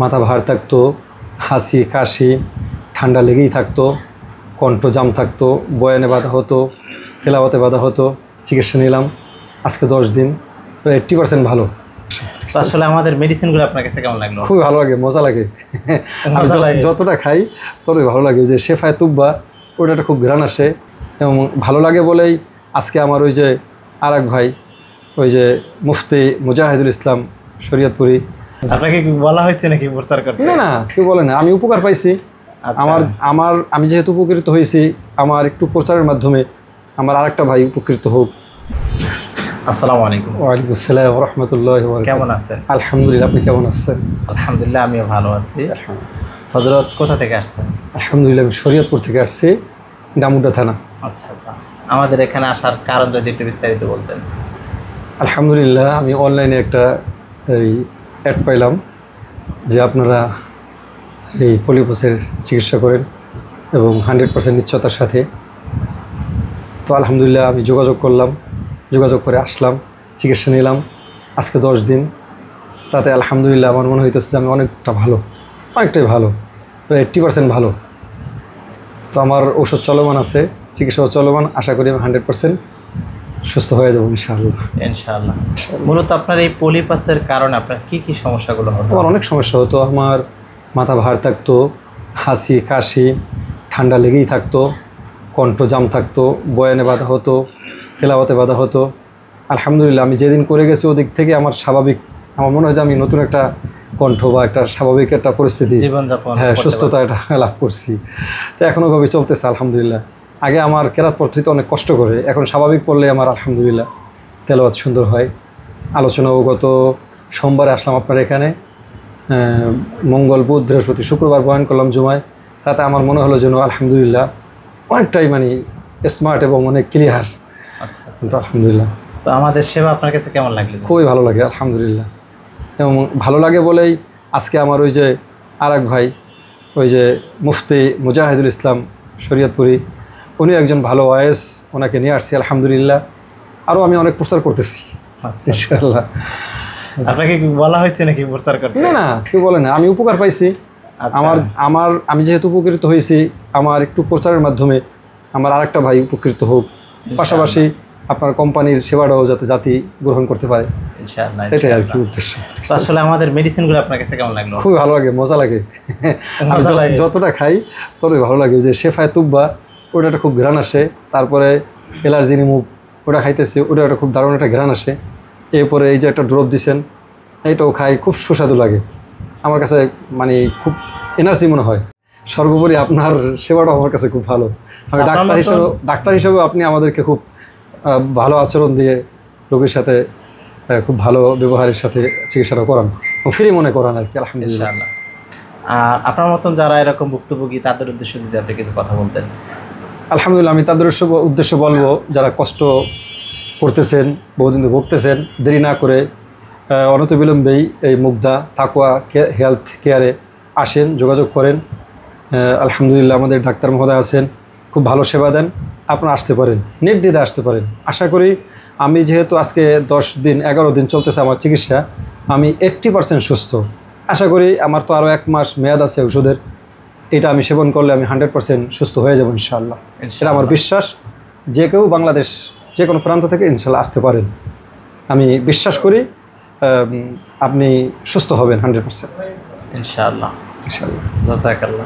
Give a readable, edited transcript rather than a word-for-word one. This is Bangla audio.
মাথা ভার থাকতো, হাসি কাশি ঠান্ডা লেগেই থাকতো, কণ্ঠ জাম থাকতো, বয়ানে বাধা হতো, তেলাওয়াতে বাধা হতো। চিকিৎসা নিলাম, আজকে 10 দিন, প্রায় 80% ভালো। তো আসলে আমাদের মেডিসিনগুলো আপনার কাছে কেমন লাগলো? খুবই ভালো লাগে, মজা লাগে। আমি যতটা খাই ততই ভালো লাগে। যে শেফায়ে তুব্বা, ওটা একটা খুব ঘ্রাণ আসে এবং ভালো লাগে বলেই আজকে আমার ওই যে আরেক ভাই, ওই যে মুফতি মুজাহিদুল ইসলাম শরীয়তপুরি, আপনাকে কি বলা হয়েছে নাকি প্রচার করতে? না কেউ বলে না, আমি উপকার পাইছি। আমি যেহেতু উপকৃত হয়েছি, আমার একটু প্রচারের মাধ্যমে আমার আরেকটা ভাই উপকৃত হোক। আসসালামু আলাইকুম। ওয়ালাইকুম আসসালাম ওয়া রাহমাতুল্লাহি ওয়া বারাকাতুহু। কেমন আছেন? আলহামদুলিল্লাহ, আপনি কেমন আছেন? আলহামদুলিল্লাহ, আমিও ভালো আছি। হযরত কোথা থেকে আসছেন? আলহামদুলিল্লাহ, আমি শরীয়তপুর থেকে আসছি, ডামুড্ডা থানা। আচ্ছা আচ্ছা, আমাদের এখানে আসার কারণ যদি একটু বিস্তারিত বলতেন। আলহামদুলিল্লাহ, আমি অনলাইনে একটা এই অ্যাড পাইলাম যে আপনারা এই পলিপোসের চিকিৎসা করেন এবং 100% নিশ্চয়তার সাথে। তো আলহামদুলিল্লাহ আমি যোগাযোগ করলাম, যোগাযোগ করে আসলাম, চিকিৎসা নিলাম, আজকে 10 দিন। তাতে আলহামদুলিল্লাহ আমার মনে হইতেছে যে আমি অনেকটাই ভালো, প্রায় 80% ভালো। তো আমার ওষুধ চলমান আছে, চিকিৎসাও চলমান, আশা করি আমি 100% সুস্থ হয়ে যাবো ইনশাআল্লাহ। ইনশাআল্লাহ। মূলত আপনার এই পলিপাসের কারণে আপনার কি সমস্যাগুলো হতো? আমার অনেক সমস্যা হতো। আমার মাথা ভার থাকতো, হাসি কাশি ঠান্ডা লেগেই থাকতো, কণ্ঠ জাম থাকতো, বয়ানে বাধা হতো, তেলাওয়াতে বাধা হতো। আলহামদুলিল্লাহ আমি যেদিন করে গেছি ওদিক থেকে আমার মনে হয় যে আমি নতুন একটা কণ্ঠ বা একটা স্বাভাবিক একটা পরিস্থিতি, জীবনযাপন, সুস্থতা এটা লাভ করছি। তো এখনও ভাবে চলতেছে আলহামদুলিল্লাহ। আগে আমার কেরাত পড়তে হইতে অনেক কষ্ট করে, এখন স্বাভাবিক পড়লে আমার আলহামদুলিল্লাহ তেলাওয়াত সুন্দর হয়। আলোচনাও গত সোমবারে আসলাম আপনার এখানে, মঙ্গল বুধ বৃহস্পতি শুক্রবার বয়ান করলাম জুমায়। তাতে আমার মনে হলো যেন আলহামদুলিল্লাহ অনেকটাই স্মার্ট এবং অনেক ক্লিয়ার। আচ্ছা আচ্ছা, আলহামদুলিল্লাহ। তো আমাদের সেবা আপনার কাছে কেমন লাগলো? খুবই ভালো লাগে আলহামদুলিল্লাহ। এবং ভালো লাগে বলেই আজকে আমার ওই যে আরেক ভাই, ওই যে মুফতি মুজাহিদুল ইসলাম শরীয়তপুরি, উনি একজন ভালো ওয়াইজ, ওনাকে নিয়ে আসছি আলহামদুলিল্লাহ। আরও আমি অনেক প্রচার করতেছি ইনশাআল্লাহ। আপনাকে কি বলা হয়েছে নাকি প্রচার করতে? না কেউ বলে না, আমি উপকার পাইছি। আমি যেহেতু উপকৃত হয়েছি, আমার একটু প্রচারের মাধ্যমে আমার আরেকটা ভাই উপকৃত হোক, পাশাপাশি আপনার কোম্পানির সেবাটাও যাতে জাতি গ্রহণ করতে পারে, এটাই আর কি উদ্দেশ্য। তো আসলে আমাদের মেডিসিনগুলো আপনার কাছে কেমন লাগলো? খুবই ভালো লাগে, মজা লাগে। আমি যতটা খাই ততই ভালো লাগে। যে শেফায়ে তুব্বা, ওটা একটা খুব ঘ্রাণ আসে। তারপরে এলার্জি রিমুভ, ওটা খাইতেছি, ওটা একটা খুব দারুণ একটা ঘ্রাণ আসে। এরপরে এই যে একটা ড্রপ দিছেন, এইটাও খাই, খুব সুস্বাদু লাগে আমার কাছে, খুব এনার্জি মনে হয়। সর্বোপরি আপনার সেবাটাও আমার কাছে খুব ভালো। আমি ডাক্তার হিসেবেও আপনি আমাদেরকে খুব ভালো আচরণ দিয়ে রোগীর সাথে খুব ভালো ব্যবহারের সাথে চিকিৎসাটা করান, ফ্রি মনে করান আর কি। আলহামদুলিল্লাহ। আর আপনার মতন যারা এরকম ভুক্তভোগী, তাদের উদ্দেশ্যে যদি আপনি কিছু কথা বলতেন। আলহামদুলিল্লাহ, আমি তাদের উদ্দেশ্য বলবো, যারা কষ্ট করতেছেন, বহুদিন ভুগতেছেন, দেরি না করে অনতিবিলম্বেই এই মুগ্ধা তাকওয়া হেলথ কেয়ারে আসেন, যোগাযোগ করেন। আলহামদুলিল্লাহ আমাদের ডাক্তার মহোদয় আছেন, খুব ভালো সেবা দেন। আপনারা আসতে পারেন, নির্দ্বিধায় আসতে পারেন। আশা করি আমি যেহেতু আজকে 10 দিন 11 দিন চলতেছে আমার চিকিৎসা, আমি 80% সুস্থ। আশা করি আমার তো আরও 1 মাস মেয়াদ আছে ওষুধের, এটা আমি সেবন করলে আমি 100% সুস্থ হয়ে যাব ইনশাআল্লাহ। এটা আমার বিশ্বাস। যে কেউ বাংলাদেশ যে কোনো প্রান্ত থেকে ইনশাআল্লাহ আসতে পারেন, আমি বিশ্বাস করি আপনি সুস্থ হবেন 100%। ইনশাআল্লাহ। জাযাকাল্লাহ।